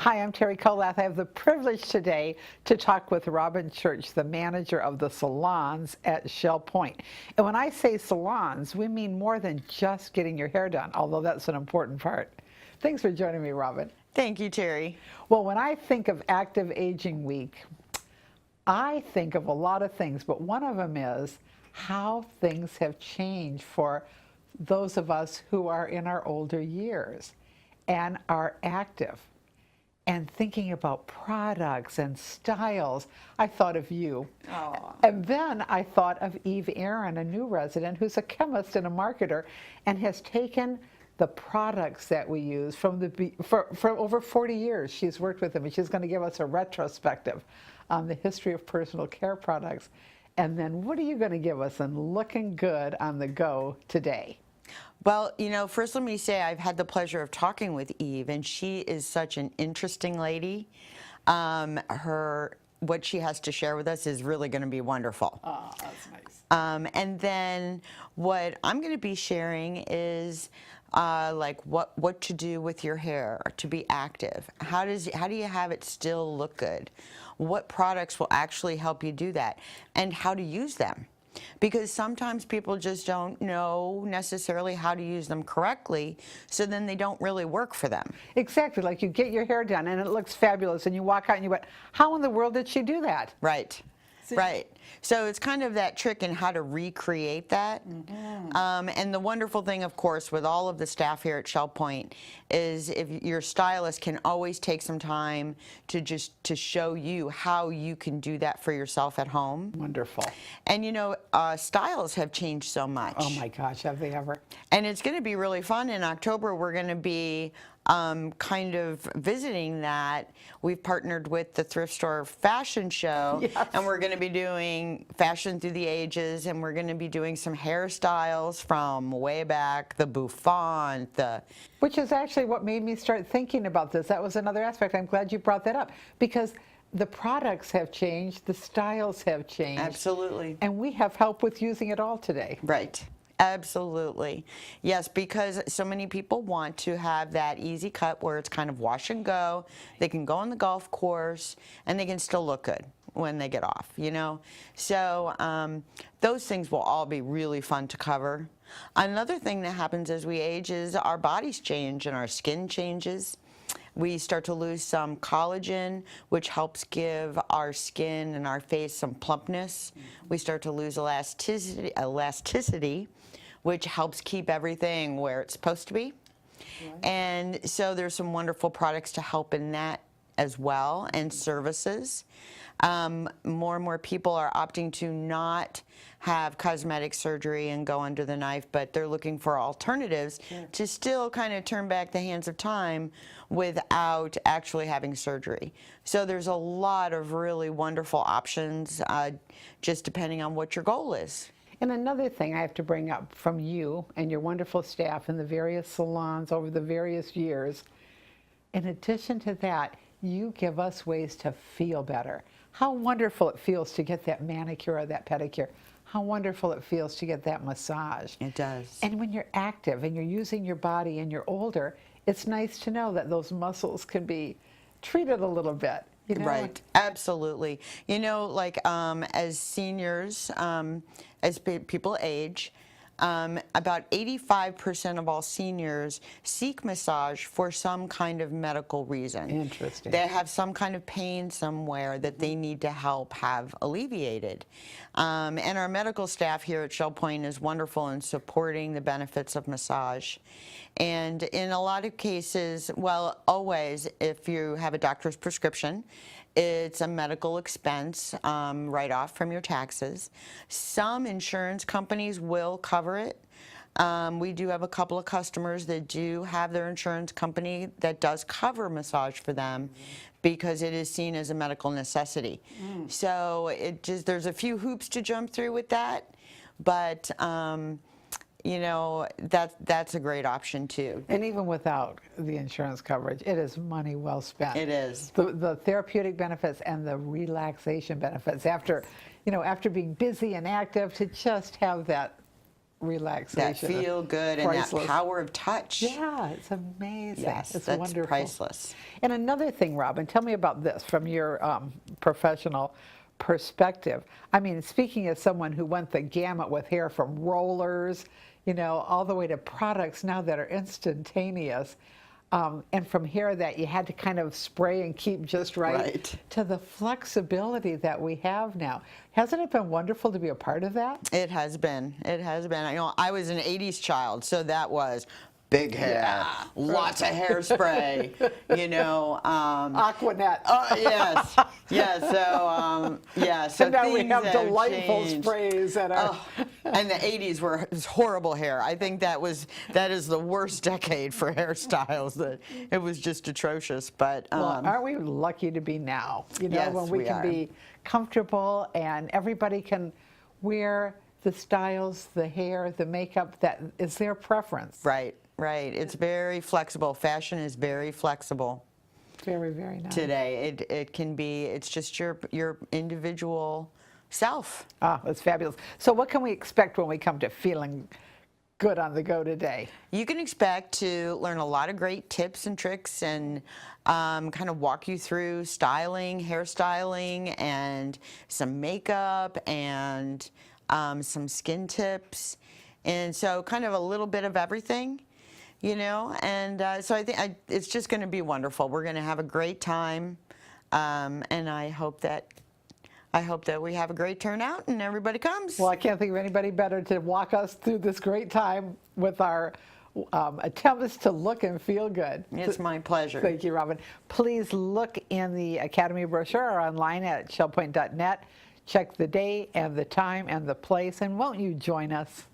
Hi, I'm Terry Colath. I have the privilege today to talk with Robyn Church, the manager of the salons at Shell Point. And when I say salons, we mean more than just getting your hair done, although that's an important part. Thanks for joining me, Robyn. Thank you, Terry. Well, when I think of Active Aging Week, I think of a lot of things, but one of them is how things have changed for those of us who are in our older years and are active. And thinking about products and styles, I thought of you. Aww. And then I thought of Eve Aaron, a new resident who's a chemist and a marketer, and has taken the products that we use for over 40 years. She's worked with them, and she's going to give us a retrospective on the history of personal care products. And then what are you going to give us on looking good on the go today? Well, you know, first let me say I've had the pleasure of talking with Eve, and she is such an interesting lady. What she has to share with us is really going to be wonderful. Oh, that's nice. And then what I'm going to be sharing is like what to do with your hair to be active. How do you have it still look good? What products will actually help you do that, and how to use them? Because sometimes people just don't know necessarily how to use them correctly, so then they don't really work for them. Exactly, like you get your hair done and it looks fabulous, and you walk out and you went, how in the world did she do that? Right. Right. So it's kind of that trick in how to recreate that. Mm-hmm. And the wonderful thing, of course, with all of the staff here at Shell Point is if your stylist can always take some time to show you how you can do that for yourself at home. Wonderful. And you know, styles have changed so much. Oh my gosh, have they ever? And it's going to be really fun. In October, we're going to be kind of visiting that. We've partnered with the Thrift Store Fashion Show, yes. And we're going to be doing fashion through the ages, and we're going to be doing some hairstyles from way back, the bouffant, Which is actually what made me start thinking about this. That was another aspect. I'm glad you brought that up, because the products have changed, the styles have changed. Absolutely. And we have help with using it all today. Right. Absolutely. Yes, because so many people want to have that easy cut where it's kind of wash and go. They can go on the golf course and they can still look good when they get off, you know? So those things will all be really fun to cover. Another thing that happens as we age is our bodies change and our skin changes. We start to lose some collagen, which helps give our skin and our face some plumpness. We start to lose elasticity, which helps keep everything where it's supposed to be. Right. And so there's some wonderful products to help in that as well, and services. More and more people are opting to not have cosmetic surgery and go under the knife, but they're looking for alternatives to still kind of turn back the hands of time without actually having surgery. So there's a lot of really wonderful options, just depending on what your goal is. And another thing I have to bring up from you and your wonderful staff in the various salons over the various years, in addition to that, you give us ways to feel better. How wonderful it feels to get that manicure or that pedicure. How wonderful it feels to get that massage. It does. And when you're active and you're using your body and you're older, it's nice to know that those muscles can be treated a little bit. You know? Right, absolutely. You know, like as seniors, as people age, about 85% of all seniors seek massage for some kind of medical reason. Interesting. They have some kind of pain somewhere that they need to help have alleviated. And our medical staff here at Shell Point is wonderful in supporting the benefits of massage. And in a lot of cases, well, always, if you have a doctor's prescription, it's a medical expense right off from your taxes. Some insurance companies will cover it. We do have a couple of customers that do have their insurance company that does cover massage for them because it is seen as a medical necessity. So there's a few hoops to jump through with that, but you know, that's a great option too. And even without the insurance coverage, it is money well spent. It is. The therapeutic benefits and the relaxation benefits after, you know, after being busy and active, to just have that relaxation. feel good and that Priceless. power of touch. Yeah, it's amazing. Yes, it's that's wonderful. priceless. And another thing, Robyn, tell me about this from your professional perspective. I mean, speaking as someone who went the gamut with hair from rollers, you know, all the way to products now that are instantaneous, and from hair that you had to kind of spray and keep just right, to the flexibility that we have now. Hasn't it been wonderful to be a part of that? It has been. It has been. You know, I was an 80s child, so that was big hair, lots of hairspray, you know. Aquanet. Yes, yes. So, yeah. So and now we things have delightful changed. sprays that are. And the 80s was horrible hair. I think that is the worst decade for hairstyles. That it was just atrocious. But well, aren't we lucky to be now? You know, yes, when we can be comfortable and everybody can wear the styles, the hair, the makeup that is their preference. Right, right. It's very flexible. Fashion is very flexible. Very, very nice. Today, it can be. It's just your individual self. Ah, that's fabulous. So, what can we expect when we come to feeling good on the go today? You can expect to learn a lot of great tips and tricks and kind of walk you through styling, hairstyling, and some makeup and some skin tips. And so kind of a little bit of everything, you know. And so I think it's just going to be wonderful. We're going to have a great time. And I hope that we have a great turnout and everybody comes. Well, I can't think of anybody better to walk us through this great time with our attempts to look and feel good. It's my pleasure. Thank you, Robyn. Please look in the Academy brochure or online at shellpoint.net. Check the day and the time and the place, and won't you join us?